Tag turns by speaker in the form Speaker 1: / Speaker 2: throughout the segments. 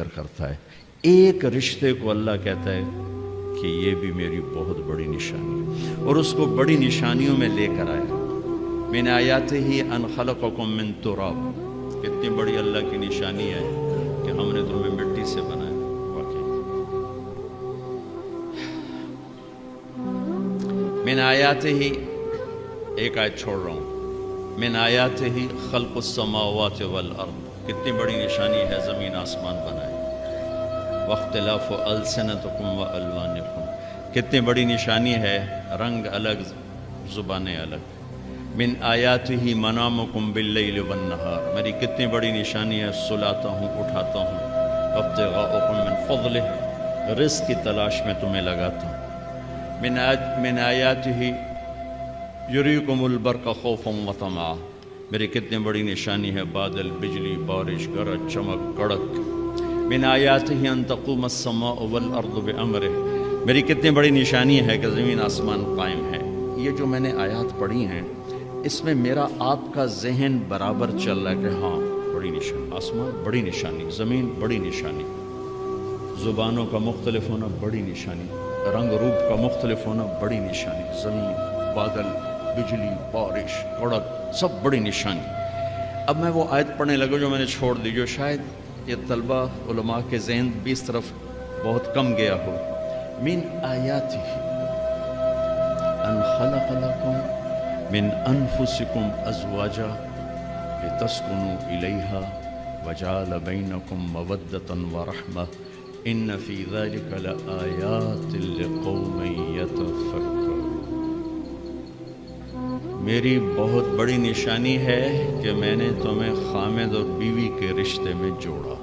Speaker 1: ذکر کرتا ہے، ایک رشتے کو اللہ کہتا ہے کہ یہ بھی میری بہت بڑی نشانی ہے، اور اس کو بڑی نشانیوں میں لے کر آیا۔ من آیاتہ ان خلقکم من تراب، کتنی بڑی اللہ کی نشانی ہے کہ ہم نے تمہیں مٹی سے بنایا۔ من آیاتہ، ایک آیت چھوڑ رہا ہوں، من آیاتہ خلق السماوات والارض، کتنی بڑی نشانی ہے زمین آسمان بنائے۔ واختلاف السنتکم والوانکم، کتنی بڑی نشانی ہے رنگ الگ زبانیں الگ۔ من آیاتہ منامکم باللیل والنہار، میری کتنی بڑی نشانی ہے سلاتا ہوں اٹھاتا ہوں۔ ابتغاءکم من فضلہ، رزق کی تلاش میں تمہیں لگاتا ہوں۔ من آیاتہ یریکم البرق خوفا وطمعا، میری کتنی بڑی نشانی ہے بادل، بجلی، بارش، گرج، چمک، کڑک۔ من آیاتہ ان تقوم السماء والارض بامرہ، میری کتنی بڑی نشانی ہے کہ زمین آسمان قائم ہے۔ یہ جو میں نے آیات پڑھی ہیں اس میں میرا آپ کا ذہن برابر چل رہا ہے کہ ہاں بڑی نشانی، آسمان بڑی نشانی، زمین بڑی نشانی، زبانوں کا مختلف ہونا بڑی نشانی، رنگ روپ کا مختلف ہونا بڑی نشانی، زمین، بادل، بجلی، بارش، کڑک، سب بڑی نشانی۔ اب میں وہ آیت پڑھنے لگا جو میں نے چھوڑ دی، جو شاید یہ طلبہ علماء کے ذہن بھی اس طرف بہت کم گیا ہو۔ من آیاتہ ان خلق لکم من انفسکم ازواجا لتسکنوا الیہا وجعل بینکم مودۃ ورحمہ ان فی ذلک لآیات لقوم یتفکرون، میری بہت بڑی نشانی ہے کہ میں نے تمہیں خامد اور بیوی کے رشتے میں جوڑا،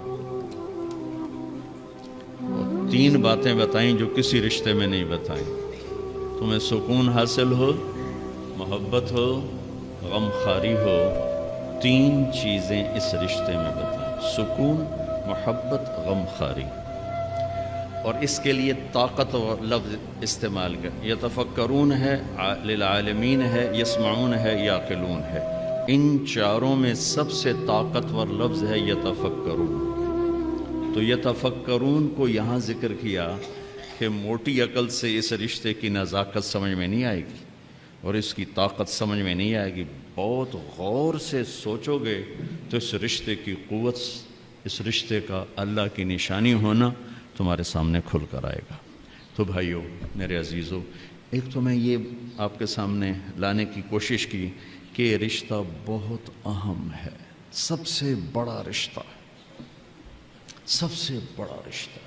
Speaker 1: اور 3 باتیں بتائیں جو کسی رشتے میں نہیں بتائیں، تمہیں سکون حاصل ہو، محبت ہو، غم خاری ہو، 3 چیزیں اس رشتے میں بتائیں، سکون، محبت، غم خاری۔ اور اس کے لیے طاقت اور لفظ استعمال کر، یتفکرون ہے، للعالمین ہے، یسمعون ہے، یعقلون ہے، ان چاروں میں سب سے طاقتور لفظ ہے یتفکرون۔ تو یتفکرون کو یہاں ذکر کیا کہ موٹی عقل سے اس رشتے کی نزاکت سمجھ میں نہیں آئے گی اور اس کی طاقت سمجھ میں نہیں آئے گی، بہت غور سے سوچو گے تو اس رشتے کی قوت، اس رشتے کا اللہ کی نشانی ہونا تمہارے سامنے کھل کر آئے گا۔ تو بھائیو، میرے عزیزو، ایک تو میں یہ آپ کے سامنے لانے کی کوشش کی کہ یہ رشتہ بہت اہم ہے، سب سے بڑا رشتہ، سب سے بڑا رشتہ۔